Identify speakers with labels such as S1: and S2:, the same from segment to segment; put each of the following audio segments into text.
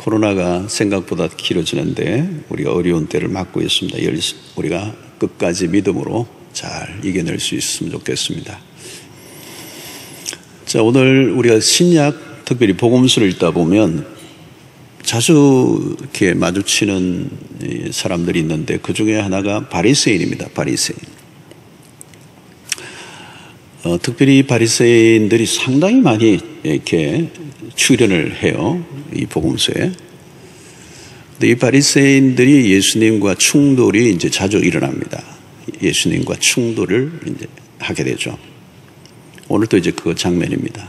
S1: 코로나가 생각보다 길어지는데 우리가 어려운 때를 맞고 있습니다. 우리가 끝까지 믿음으로 잘 이겨낼 수 있으면 좋겠습니다. 자, 오늘 우리가 신약, 특별히 복음서를 읽다 보면 자주 이렇게 마주치는 사람들이 있는데 그 중에 하나가 바리새인입니다. 바리새인. 특별히 바리새인들이 상당히 많이 이렇게 출연을 해요. 이 복음서에. 근데 이 바리새인들이 예수님과 충돌이 이제 자주 일어납니다. 예수님과 충돌을 이제 하게 되죠. 오늘도 이제 그 장면입니다.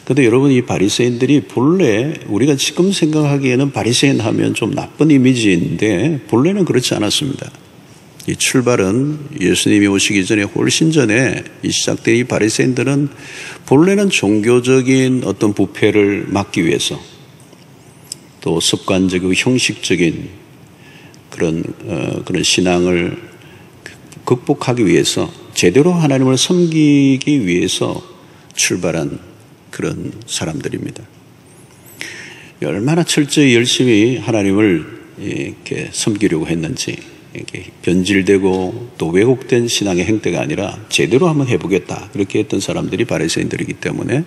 S1: 근데 여러분, 이 바리새인들이 본래 우리가 지금 생각하기에는 바리새인 하면 좀 나쁜 이미지인데 본래는 그렇지 않았습니다. 이 출발은 예수님이 오시기 전에 훨씬 전에 이 시작된 이 바리새인들은 본래는 종교적인 어떤 부패를 막기 위해서 또 습관적이고 형식적인 그런 신앙을 극복하기 위해서 제대로 하나님을 섬기기 위해서 출발한 그런 사람들입니다. 얼마나 철저히 열심히 하나님을 이렇게 섬기려고 했는지, 이렇게 변질되고 또 왜곡된 신앙의 행태가 아니라 제대로 한번 해보겠다 그렇게 했던 사람들이 바리새인들이기 때문에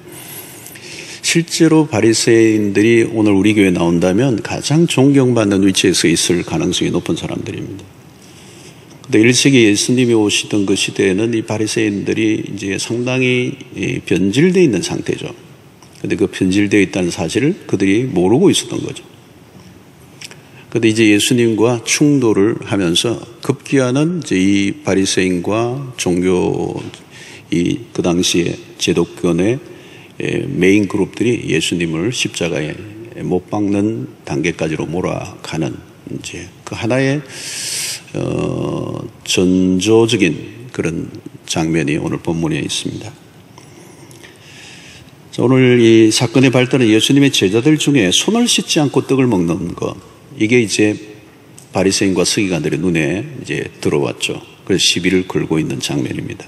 S1: 실제로 바리새인들이 오늘 우리 교회에 나온다면 가장 존경받는 위치에서 있을 가능성이 높은 사람들입니다. 근데 1세기 예수님이 오시던 그 시대에는 이 바리새인들이 이제 상당히 변질되어 있는 상태죠. 근데 그 변질되어 있다는 사실을 그들이 모르고 있었던 거죠. 근데 이제 예수님과 충돌을 하면서 급기야는 이제 이 바리새인과 종교 그 당시에 제도권의 메인 그룹들이 예수님을 십자가에 못 박는 단계까지로 몰아가는 이제 그 하나의 전조적인 그런 장면이 오늘 본문에 있습니다. 자, 오늘 이 사건의 발단은 예수님의 제자들 중에 손을 씻지 않고 떡을 먹는 것, 이게 이제 바리새인과 서기관들의 눈에 이제 들어왔죠. 그래서 시비를 걸고 있는 장면입니다.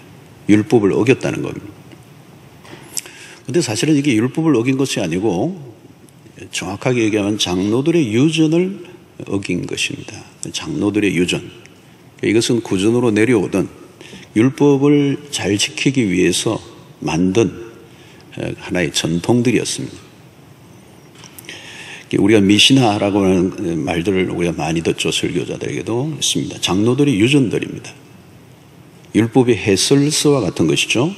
S1: 율법을 어겼다는 겁니다. 근데 사실은 이게 율법을 어긴 것이 아니고 정확하게 얘기하면 장로들의 유전을 어긴 것입니다. 장로들의 유전. 이것은 구전으로 내려오던 율법을 잘 지키기 위해서 만든 하나의 전통들이었습니다. 우리가 미시나라고 하는 말들을 우리가 많이 듣죠. 설교자들에게도 있습니다. 장로들의 유전들입니다. 율법의 해설서와 같은 것이죠.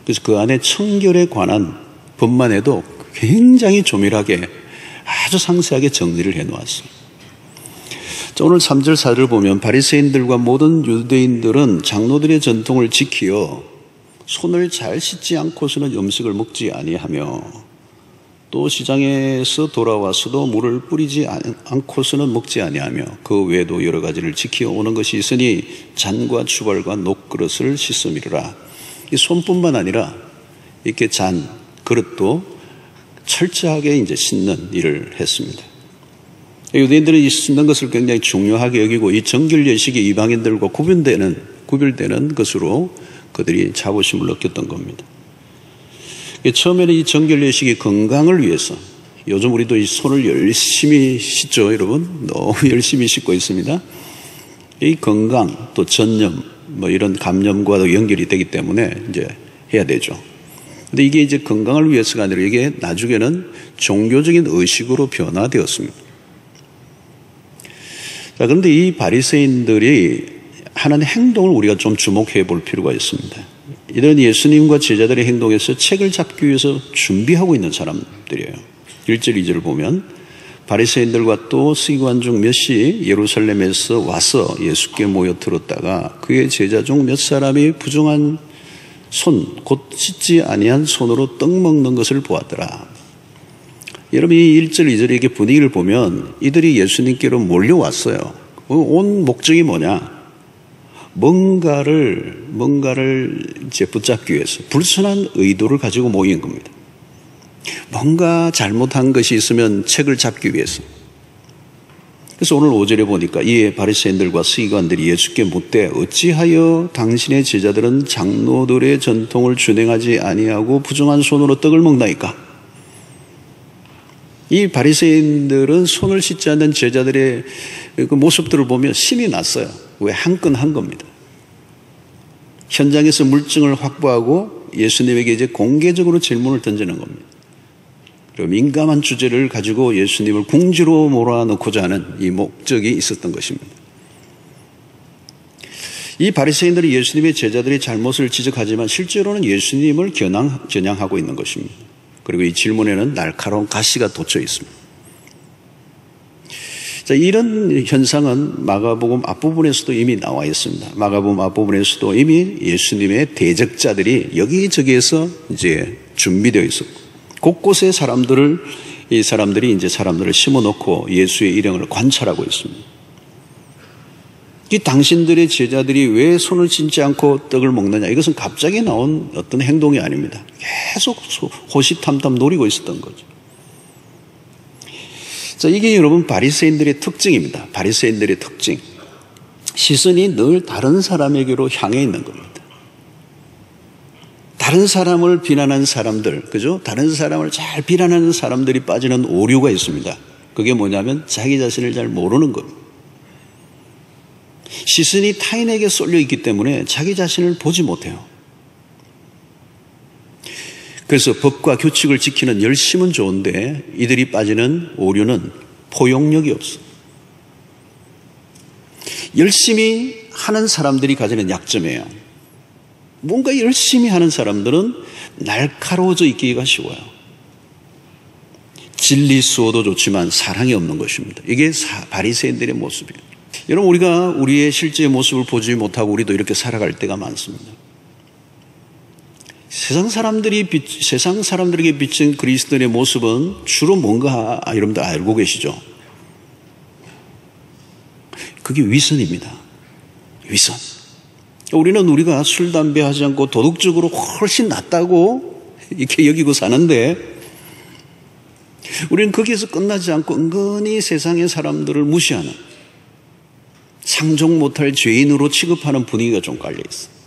S1: 그래서 그 안에 청결에 관한 법만 해도 굉장히 조밀하게 아주 상세하게 정리를 해놓았습니다. 오늘 3절 4절을 보면 바리새인들과 모든 유대인들은 장로들의 전통을 지키어 손을 잘 씻지 않고서는 음식을 먹지 아니하며 또 시장에서 돌아와서도 물을 뿌리지 않고서는 먹지 아니하며 그 외에도 여러 가지를 지키어 오는 것이 있으니 잔과 주발과 녹그릇을 씻음이라. 이 손뿐만 아니라 이렇게 잔, 그릇도 철저하게 이제 씻는 일을 했습니다. 유대인들은 이 씻는 것을 굉장히 중요하게 여기고 이 정결 예식이 이방인들과 구별되는 것으로 그들이 자부심을 느꼈던 겁니다. 처음에는 이 정결 예식이 건강을 위해서, 요즘 우리도 이 손을 열심히 씻죠, 여러분. 너무 열심히 씻고 있습니다. 이 건강 또 전염 이런 감염과도 연결이 되기 때문에 이제 해야 되죠. 근데 이게 이제 건강을 위해서가 아니라 이게 나중에는 종교적인 의식으로 변화되었습니다. 자, 그런데 이 바리새인들이 하는 행동을 우리가 좀 주목해 볼 필요가 있습니다. 이들은 예수님과 제자들의 행동에서 책을 잡기 위해서 준비하고 있는 사람들이에요. 1절 2절을 보면 바리새인들과 또 서기관 중 몇이 예루살렘에서 와서 예수께 모여 들었다가 그의 제자 중 몇 사람이 부정한 손, 곧 씻지 아니한 손으로 떡 먹는 것을 보았더라. 여러분, 이 1절 2절의 이게 분위기를 보면 이들이 예수님께로 몰려왔어요. 온 목적이 뭐냐? 뭔가를 이제 붙잡기 위해서 불순한 의도를 가지고 모인 겁니다. 뭔가 잘못한 것이 있으면 책을 잡기 위해서. 그래서 오늘 5절에 보니까 이에 바리새인들과 서기관들이 예수께 묻되 어찌하여 당신의 제자들은 장로들의 전통을 준행하지 아니하고 부정한 손으로 떡을 먹나이까? 이 바리새인들은 손을 씻지 않는 제자들의 그 모습들을 보면 신이 났어요. 왜? 한 건 한 겁니다. 현장에서 물증을 확보하고 예수님에게 이제 공개적으로 질문을 던지는 겁니다. 그리고 민감한 주제를 가지고 예수님을 궁지로 몰아넣고자 하는 이 목적이 있었던 것입니다. 이 바리새인들이 예수님의 제자들의 잘못을 지적하지만 실제로는 예수님을 겨냥하고 있는 것입니다. 그리고 이 질문에는 날카로운 가시가 돋쳐 있습니다. 자, 이런 현상은 마가복음 앞부분에서도 이미 나와 있습니다. 마가복음 앞부분에서도 이미 예수님의 대적자들이 여기저기에서 이제 준비되어 있었고, 곳곳에 이 사람들이 이제 사람들을 심어놓고 예수의 일행을 관찰하고 있습니다. 이 당신들의 제자들이 왜 손을 씻지 않고 떡을 먹느냐? 이것은 갑자기 나온 어떤 행동이 아닙니다. 계속 호시탐탐 노리고 있었던 거죠. 자, 이게 여러분 바리새인들의 특징입니다. 바리새인들의 특징. 시선이 늘 다른 사람에게로 향해 있는 겁니다. 다른 사람을 비난하는 사람들, 그죠? 다른 사람을 잘 비난하는 사람들이 빠지는 오류가 있습니다. 그게 뭐냐면 자기 자신을 잘 모르는 겁니다. 시선이 타인에게 쏠려 있기 때문에 자기 자신을 보지 못해요. 그래서 법과 규칙을 지키는 열심은 좋은데 이들이 빠지는 오류는 포용력이 없어. 열심히 하는 사람들이 가지는 약점이에요. 뭔가 열심히 하는 사람들은 날카로워져 있기가 쉬워요. 진리 수호도 좋지만 사랑이 없는 것입니다. 이게 바리새인들의 모습이에요. 여러분, 우리가 우리의 실제의 모습을 보지 못하고 우리도 이렇게 살아갈 때가 많습니다. 세상 사람들에게 비친 그리스도인의 모습은 주로 뭔가 여러분들 알고 계시죠? 그게 위선입니다. 위선. 우리는 우리가 술, 담배 하지 않고 도덕적으로 훨씬 낫다고 이렇게 여기고 사는데 우리는 거기에서 끝나지 않고 은근히 세상의 사람들을 무시하는, 상종 못할 죄인으로 취급하는 분위기가 좀 깔려 있어요.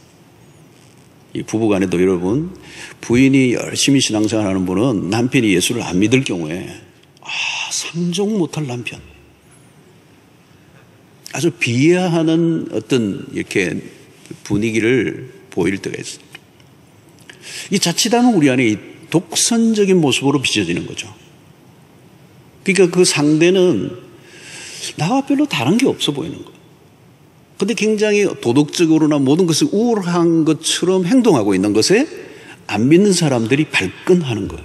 S1: 이 부부간에도 여러분, 부인이 열심히 신앙생활하는 분은 남편이 예수를 안 믿을 경우에 상종 못할 남편, 아주 비하하는 어떤 이렇게 분위기를 보일 때가 있어요. 이 자칫하면 우리 안에 이 독선적인 모습으로 비춰지는 거죠. 그러니까 그 상대는 나와 별로 다른 게 없어 보이는 거예요. 근데 굉장히 도덕적으로나 모든 것을 우월한 것처럼 행동하고 있는 것에 안 믿는 사람들이 발끈하는 거예요.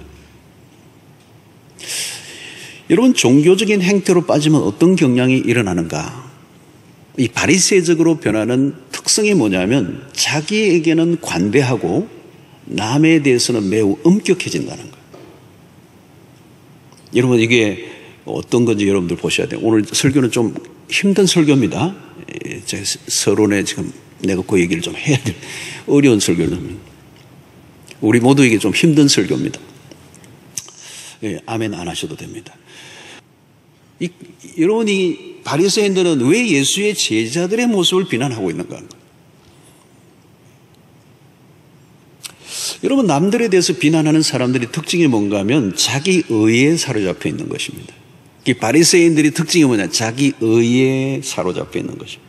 S1: 여러분, 종교적인 행태로 빠지면 어떤 경향이 일어나는가? 이 바리새적으로 변하는 특성이 뭐냐면 자기에게는 관대하고 남에 대해서는 매우 엄격해진다는 거예요. 여러분, 이게 어떤 건지 여러분들 보셔야 돼요. 오늘 설교는 좀 힘든 설교입니다. 제 서론에 지금 내가 그 얘기를 좀 해야 될 어려운 설교는 우리 모두에게 좀 힘든 설교입니다. 예, 아멘 안 하셔도 됩니다. 여러분, 이 바리새인들은 왜 예수의 제자들의 모습을 비난하고 있는가? 여러분, 남들에 대해서 비난하는 사람들의 특징이 뭔가 하면 자기 의에 사로잡혀 있는 것입니다. 이 바리새인들의 특징이 뭐냐? 자기 의에 사로잡혀 있는 것입니다.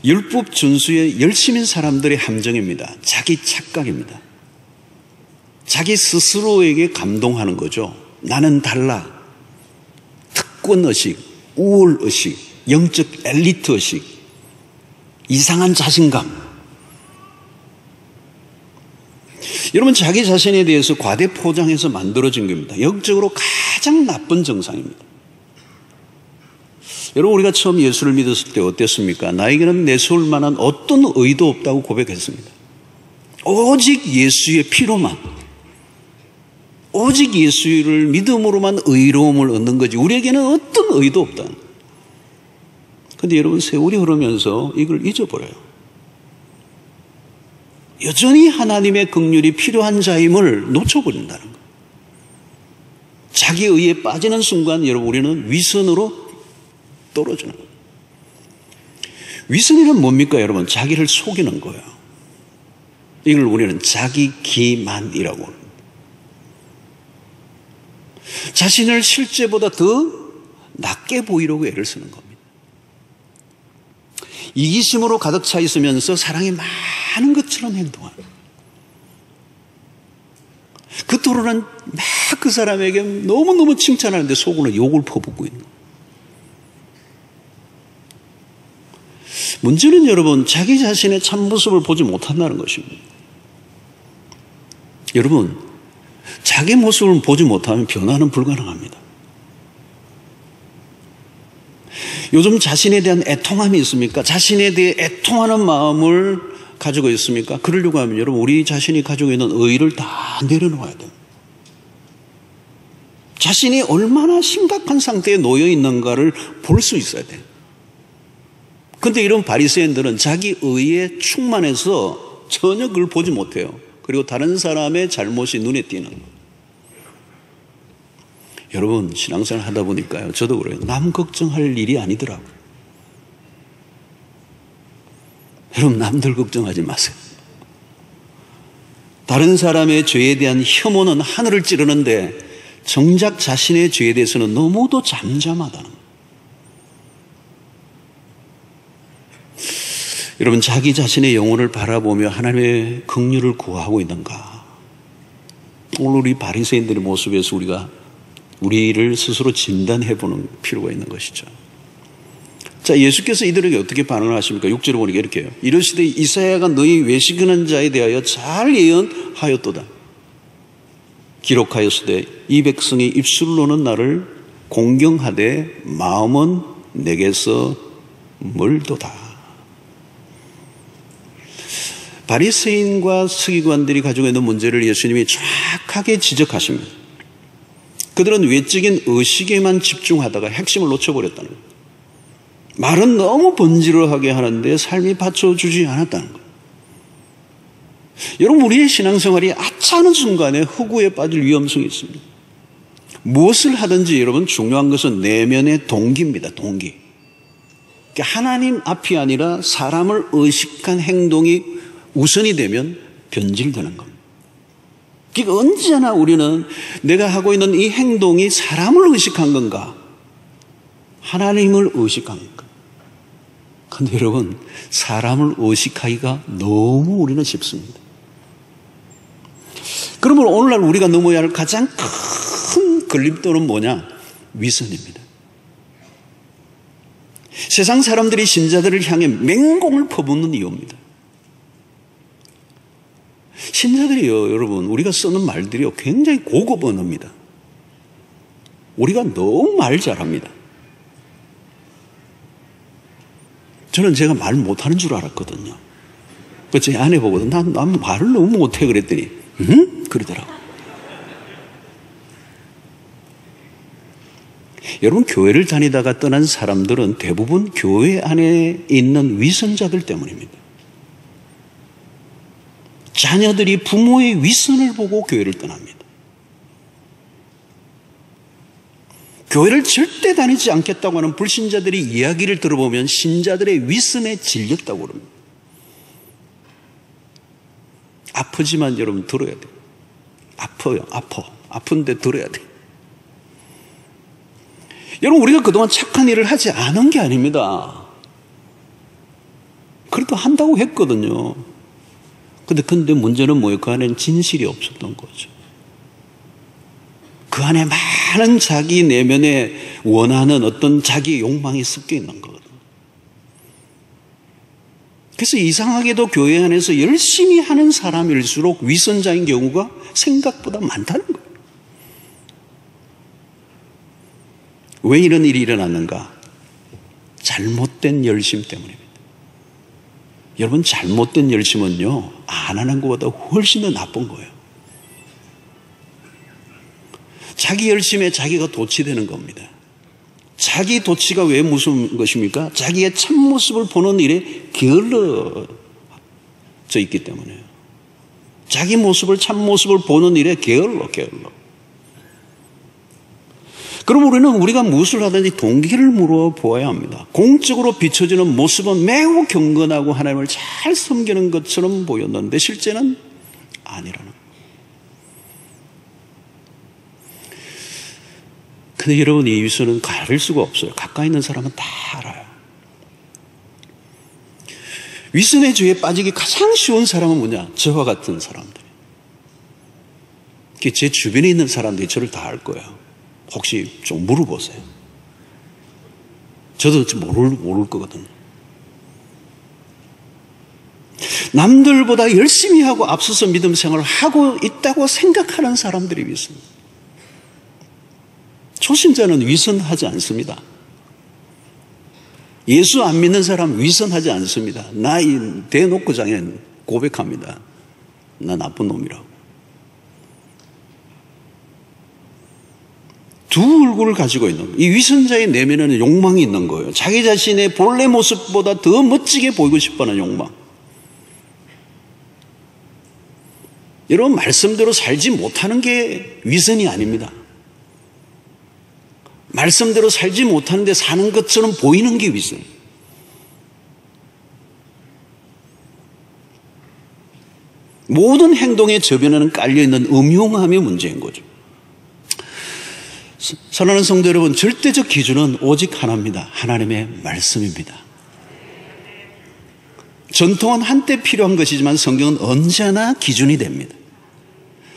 S1: 율법 준수에 열심인 사람들의 함정입니다. 자기 착각입니다. 자기 스스로에게 감동하는 거죠. 나는 달라. 특권의식, 우월의식, 영적 엘리트의식, 이상한 자신감. 여러분, 자기 자신에 대해서 과대 포장해서 만들어진 겁니다. 영적으로 가장 나쁜 정상입니다. 여러분, 우리가 처음 예수를 믿었을 때 어땠습니까? 나에게는 내세울 만한 어떤 의도 없다고 고백했습니다. 오직 예수의 피로만, 오직 예수를 믿음으로만 의로움을 얻는 거지 우리에게는 어떤 의도 없다. 그런데 여러분, 세월이 흐르면서 이걸 잊어버려요. 여전히 하나님의 긍휼이 필요한 자임을 놓쳐버린다는 거예요. 자기 의에 빠지는 순간 여러분, 우리는 위선으로 떨어지는 거예요. 위선이란 뭡니까 여러분? 자기를 속이는 거예요. 이걸 우리는 자기 기만이라고 합니다. 자신을 실제보다 더 낮게 보이려고 애를 쓰는 겁니다. 이기심으로 가득 차 있으면서 사랑이 많은 것처럼 행동하는. 겉으로는 막 그 사람에게 너무너무 칭찬하는데 속으로는 욕을 퍼붓고 있는. 문제는 여러분, 자기 자신의 참모습을 보지 못한다는 것입니다. 여러분, 자기 모습을 보지 못하면 변화는 불가능합니다. 요즘 자신에 대한 애통함이 있습니까? 자신에 대해 애통하는 마음을 가지고 있습니까? 그러려고 하면 여러분, 우리 자신이 가지고 있는 의의를 다 내려놓아야 돼요. 자신이 얼마나 심각한 상태에 놓여 있는가를 볼 수 있어야 돼요. 그런데 이런 바리새인들은 자기 의에 충만해서 전혀 그걸 보지 못해요. 그리고 다른 사람의 잘못이 눈에 띄는 거예요. 여러분, 신앙생활 하다 보니까요, 저도 그래요. 남 걱정할 일이 아니더라고요. 여러분, 남들 걱정하지 마세요. 다른 사람의 죄에 대한 혐오는 하늘을 찌르는데 정작 자신의 죄에 대해서는 너무도 잠잠하다는 거예요. 여러분, 자기 자신의 영혼을 바라보며 하나님의 긍휼을 구하고 있는가? 오늘 우리 바리새인들의 모습에서 우리를 스스로 진단해보는 필요가 있는 것이죠. 자, 예수께서 이들에게 어떻게 반응을 하십니까? 6절에 보니까 이렇게 해요. 이르시되 이사야가 너희 외식하는 자에 대하여 잘 예언하였도다. 기록하였으되 이 백성이 입술로는 나를 공경하되 마음은 내게서 멀도다. 바리새인과 서기관들이 가지고 있는 문제를 예수님이 정확하게 지적하십니다. 그들은 외적인 의식에만 집중하다가 핵심을 놓쳐버렸다는 거예요. 말은 너무 번지르하게 하는데 삶이 받쳐주지 않았다는 거예요. 여러분, 우리의 신앙생활이 아차하는 순간에 흑우에 빠질 위험성이 있습니다. 무엇을 하든지 여러분, 중요한 것은 내면의 동기입니다. 동기. 그러니까 하나님 앞이 아니라 사람을 의식한 행동이 우선이 되면 변질되는 겁니다. 그러니까 언제나 우리는 내가 하고 있는 이 행동이 사람을 의식한 건가, 하나님을 의식한 건가. 그런데 여러분, 사람을 의식하기가 너무 우리는 쉽습니다. 그러면 오늘날 우리가 넘어야 할 가장 큰 걸림돌은 뭐냐? 위선입니다. 세상 사람들이 신자들을 향해 맹공을 퍼붓는 이유입니다. 신자들이요, 여러분, 우리가 쓰는 말들이요, 굉장히 고급 언어입니다. 우리가 너무 말 잘합니다. 저는 제가 말 못하는 줄 알았거든요. 제 아내 보고도 난 말을 너무 못해 그랬더니 그러더라고. 여러분, 교회를 다니다가 떠난 사람들은 대부분 교회 안에 있는 위선자들 때문입니다. 자녀들이 부모의 위선을 보고 교회를 떠납니다. 교회를 절대 다니지 않겠다고 하는 불신자들이 이야기를 들어보면 신자들의 위선에 질렸다고 그럽니다. 아프지만 여러분 들어야 돼요. 아파요. 아픈데 들어야 돼요. 여러분, 우리가 그동안 착한 일을 하지 않은 게 아닙니다. 그래도 한다고 했거든요. 근데 문제는 뭐예요? 그 안에는 진실이 없었던 거죠. 그 안에 많은 자기 내면에 원하는 어떤 자기의 욕망이 섞여 있는 거거든요. 그래서 이상하게도 교회 안에서 열심히 하는 사람일수록 위선자인 경우가 생각보다 많다는 거예요. 왜 이런 일이 일어났는가? 잘못된 열심 때문입니다. 여러분, 잘못된 열심은요, 안 하는 것보다 훨씬 더 나쁜 거예요. 자기 열심에 자기가 도취되는 겁니다. 자기 도취가 왜 무슨 것입니까? 자기의 참모습을 보는 일에 게을러져 있기 때문에요. 자기 모습을, 참모습을 보는 일에 게을러. 그럼 우리가 무엇을 하든지 동기를 물어보아야 합니다. 공적으로 비춰지는 모습은 매우 경건하고 하나님을 잘 섬기는 것처럼 보였는데 실제는 아니라는 거예요. 근데 여러분, 이 위선은 가릴 수가 없어요. 가까이 있는 사람은 다 알아요. 위선의 죄에 빠지기 가장 쉬운 사람은 뭐냐? 저와 같은 사람들. 제 주변에 있는 사람들이 저를 다 알 거예요. 혹시 좀 물어보세요. 저도 모를 거거든요. 남들보다 열심히 하고 앞서서 믿음 생활을 하고 있다고 생각하는 사람들이 위선. 초신자는 위선하지 않습니다. 예수 안 믿는 사람 위선하지 않습니다. 나 대놓고 장에 고백합니다. 나 나쁜 놈이라고. 두 얼굴을 가지고 있는 거예요. 이 위선자의 내면에는 욕망이 있는 거예요. 자기 자신의 본래 모습보다 더 멋지게 보이고 싶어하는 욕망. 여러분, 말씀대로 살지 못하는 게 위선이 아닙니다. 말씀대로 살지 못하는데 사는 것처럼 보이는 게 위선. 모든 행동의 저변에는 깔려있는 음흉함이 문제인 거죠. 사랑하는 성도 여러분, 절대적 기준은 오직 하나입니다. 하나님의 말씀입니다. 전통은 한때 필요한 것이지만 성경은 언제나 기준이 됩니다.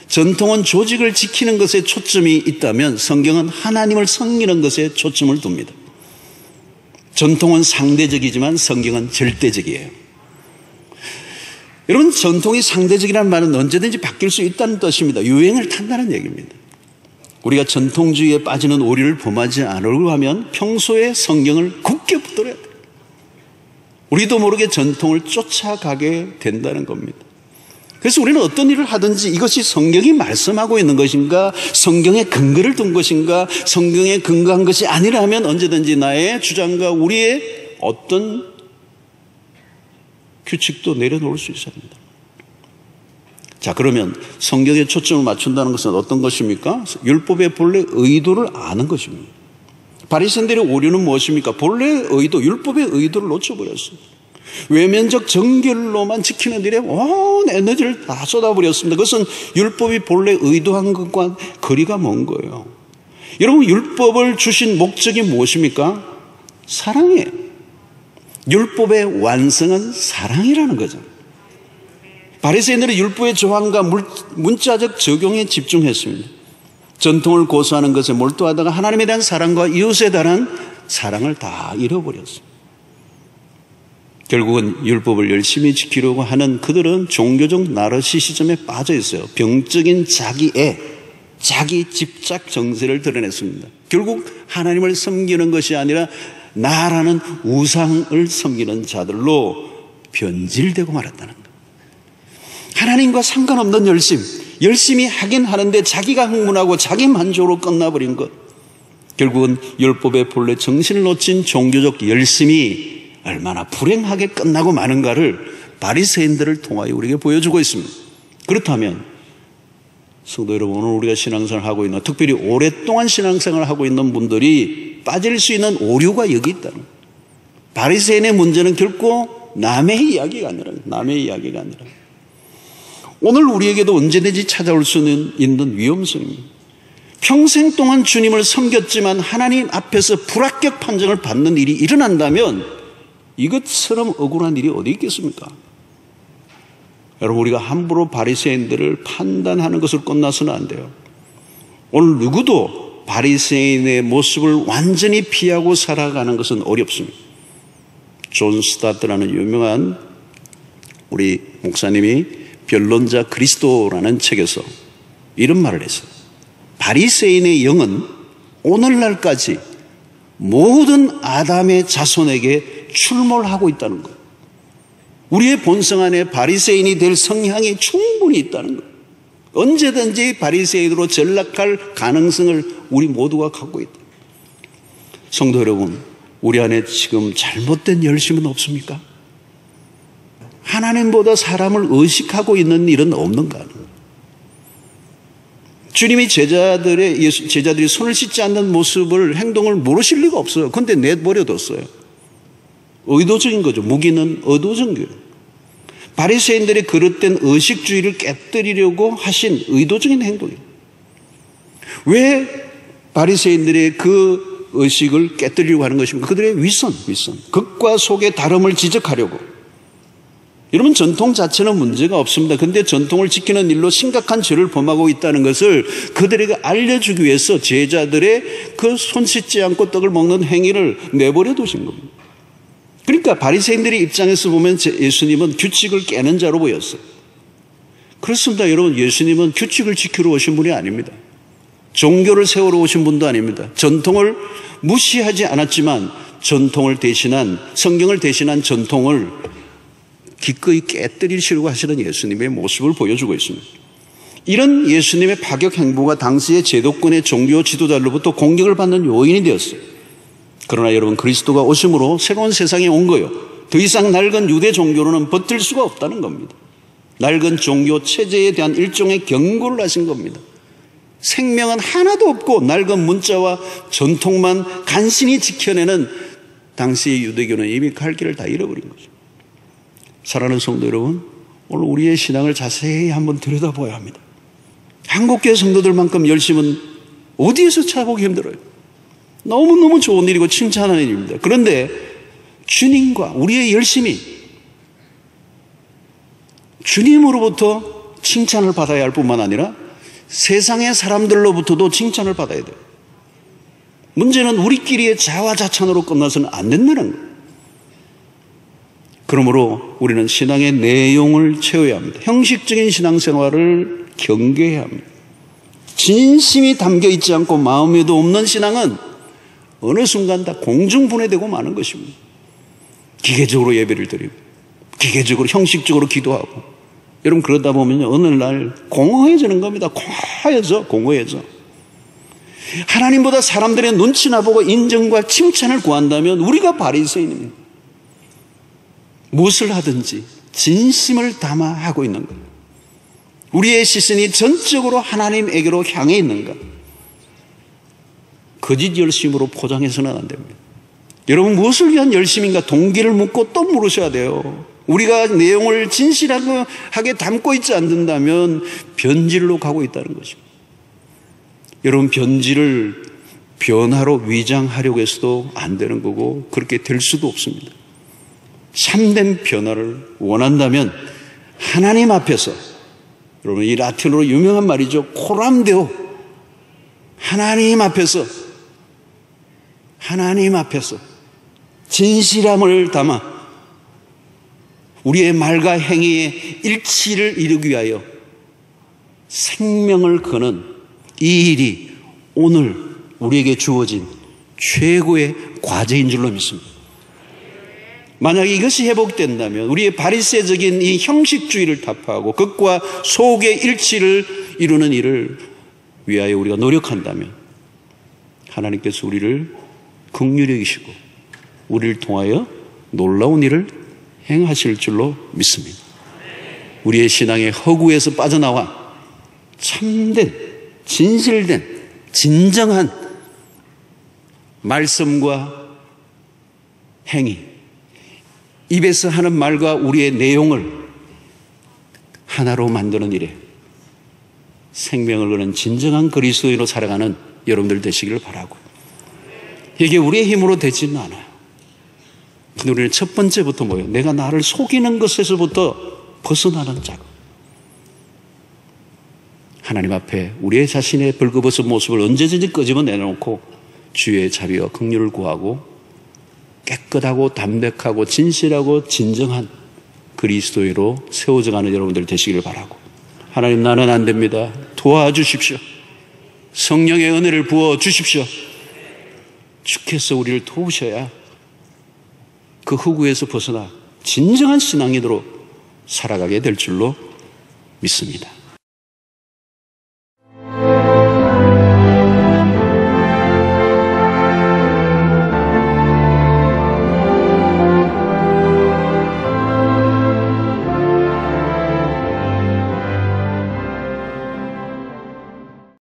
S1: 전통은 조직을 지키는 것에 초점이 있다면 성경은 하나님을 섬기는 것에 초점을 둡니다. 전통은 상대적이지만 성경은 절대적이에요. 여러분, 전통이 상대적이라는 말은 언제든지 바뀔 수 있다는 뜻입니다. 유행을 탄다는 얘기입니다. 우리가 전통주의에 빠지는 오류를 범하지 않으려고 하면 평소에 성경을 굳게 붙들어야 돼요. 우리도 모르게 전통을 쫓아가게 된다는 겁니다. 그래서 우리는 어떤 일을 하든지 이것이 성경이 말씀하고 있는 것인가, 성경에 근거를 둔 것인가, 성경에 근거한 것이 아니라면 언제든지 나의 주장과 우리의 어떤 규칙도 내려놓을 수 있어야 합니다. 자, 그러면 성경에 초점을 맞춘다는 것은 어떤 것입니까? 율법의 본래 의도를 아는 것입니다. 바리새인들의 오류는 무엇입니까? 본래 의도, 율법의 의도를 놓쳐버렸어요. 외면적 정결로만 지키는 일에 온 에너지를 다 쏟아버렸습니다. 그것은 율법이 본래 의도한 것과 거리가 먼 거예요. 여러분, 율법을 주신 목적이 무엇입니까? 사랑이에요. 율법의 완성은 사랑이라는 거죠. 바리새인들은 율법의 조항과 문자적 적용에 집중했습니다. 전통을 고수하는 것에 몰두하다가 하나님에 대한 사랑과 이웃에 대한 사랑을 다 잃어버렸습니다. 결국은 율법을 열심히 지키려고 하는 그들은 종교적 나르시시즘에 빠져 있어요. 병적인 자기애, 자기 집착 정세를 드러냈습니다. 결국 하나님을 섬기는 것이 아니라 나라는 우상을 섬기는 자들로 변질되고 말았다는 거예요. 하나님과 상관없는 열심히 하긴 하는데 자기가 흥분하고 자기 만족으로 끝나버린 것. 결국은 율법의 본래 정신을 놓친 종교적 열심이 얼마나 불행하게 끝나고 마는가를 바리새인들을 통하여 우리에게 보여주고 있습니다. 그렇다면 성도 여러분, 오늘 우리가 신앙생활을 하고 있는, 특별히 오랫동안 신앙생활을 하고 있는 분들이 빠질 수 있는 오류가 여기 있다는 거예요. 바리새인의 문제는 결코 남의 이야기가 아니라 오늘 우리에게도 언제든지 찾아올 수 있는 위험성입니다. 평생 동안 주님을 섬겼지만 하나님 앞에서 불합격 판정을 받는 일이 일어난다면 이것처럼 억울한 일이 어디 있겠습니까? 여러분, 우리가 함부로 바리새인들을 판단하는 것을 끝나서는 안 돼요. 오늘 누구도 바리새인의 모습을 완전히 피하고 살아가는 것은 어렵습니다. 존 스타트라는 유명한 우리 목사님이 변론자 그리스도라는 책에서 이런 말을 했어요. 바리새인의 영은 오늘날까지 모든 아담의 자손에게 출몰하고 있다는 것. 우리의 본성 안에 바리새인이 될 성향이 충분히 있다는 것. 언제든지 바리새인으로 전락할 가능성을 우리 모두가 갖고 있다. 성도 여러분, 우리 안에 지금 잘못된 열심은 없습니까? 하나님보다 사람을 의식하고 있는 일은 없는가? 주님이 제자들이 손을 씻지 않는 모습을, 행동을 모르실 리가 없어요. 그런데 내버려뒀어요. 의도적인 거죠. 무기는 의도적인 거예요. 바리새인들이 그릇된 의식주의를 깨뜨리려고 하신 의도적인 행동이에요. 왜 바리새인들의 그 의식을 깨뜨리려고 하는 것입니다. 그들의 위선. 극과 속의 다름을 지적하려고. 여러분, 전통 자체는 문제가 없습니다. 그런데 전통을 지키는 일로 심각한 죄를 범하고 있다는 것을 그들에게 알려주기 위해서 제자들의 그 손 씻지 않고 떡을 먹는 행위를 내버려 두신 겁니다. 그러니까 바리새인들의 입장에서 보면 예수님은 규칙을 깨는 자로 보였어요. 그렇습니다. 여러분, 예수님은 규칙을 지키러 오신 분이 아닙니다. 종교를 세우러 오신 분도 아닙니다. 전통을 무시하지 않았지만 전통을 대신한, 성경을 대신한 전통을 기꺼이 깨뜨리시려고 하시는 예수님의 모습을 보여주고 있습니다. 이런 예수님의 파격 행보가 당시의 제도권의 종교 지도자로부터 공격을 받는 요인이 되었어요. 그러나 여러분, 그리스도가 오심으로 새로운 세상에 온 거예요. 더 이상 낡은 유대 종교로는 버틸 수가 없다는 겁니다. 낡은 종교 체제에 대한 일종의 경고를 하신 겁니다. 생명은 하나도 없고 낡은 문자와 전통만 간신히 지켜내는 당시의 유대교는 이미 갈 길을 다 잃어버린 거죠. 사랑하는 성도 여러분, 오늘 우리의 신앙을 자세히 한번 들여다봐야 합니다. 한국교회 성도들만큼 열심은 어디에서 찾아보기 힘들어요. 너무너무 좋은 일이고 칭찬하는 일입니다. 그런데 주님과 우리의 열심이 주님으로부터 칭찬을 받아야 할 뿐만 아니라 세상의 사람들로부터도 칭찬을 받아야 돼요. 문제는 우리끼리의 자화자찬으로 끝나서는 안 된다는 거예요. 그러므로 우리는 신앙의 내용을 채워야 합니다. 형식적인 신앙생활을 경계해야 합니다. 진심이 담겨 있지 않고 마음에도 없는 신앙은 어느 순간 다 공중분해되고 마는 것입니다. 기계적으로 예배를 드리고 기계적으로 형식적으로 기도하고 여러분 그러다 보면 어느 날 공허해지는 겁니다. 공허해져. 하나님보다 사람들의 눈치나 보고 인정과 칭찬을 구한다면 우리가 바리새인입니다. 무엇을 하든지 진심을 담아 하고 있는 것. 우리의 시선이 전적으로 하나님에게로 향해 있는가. 거짓 열심으로 포장해서는 안 됩니다. 여러분 무엇을 위한 열심인가 동기를 묻고 또 물으셔야 돼요. 우리가 내용을 진실하게 담고 있지 않는다면 변질로 가고 있다는 것입니다. 여러분 변질을 변화로 위장하려고 해서도 안 되는 거고 그렇게 될 수도 없습니다. 참된 변화를 원한다면 하나님 앞에서 여러분 이 라틴어로 유명한 말이죠. 코람데오 하나님 앞에서 진실함을 담아 우리의 말과 행위의 일치를 이루기 위하여 생명을 거는 이 일이 오늘 우리에게 주어진 최고의 과제인 줄로 믿습니다. 만약에 이것이 회복된다면 우리의 바리새적인 이 형식주의를 타파하고 극과 속의 일치를 이루는 일을 위하여 우리가 노력한다면 하나님께서 우리를 긍휼히 여기시고 우리를 통하여 놀라운 일을 행하실 줄로 믿습니다. 우리의 신앙의 허구에서 빠져나와 참된, 진실된, 진정한 말씀과 행위, 입에서 하는 말과 우리의 내용을 하나로 만드는 일에 생명을 거는 진정한 그리스도인으로 살아가는 여러분들 되시기를 바라고 이게 우리의 힘으로 되지는 않아요. 근데 우리는 첫 번째부터 뭐예요? 내가 나를 속이는 것에서부터 벗어나는 작업. 하나님 앞에 우리의 자신의 벌거벗은 모습을 언제든지 끄집어내놓고 주의 자비와 긍휼을 구하고 깨끗하고 담백하고 진실하고 진정한 그리스도인으로 세워져가는 여러분들 되시기를 바라고 하나님 나는 안 됩니다. 도와주십시오. 성령의 은혜를 부어주십시오. 주께서 우리를 도우셔야 그 흑우에서 벗어나 진정한 신앙인으로 살아가게 될 줄로 믿습니다.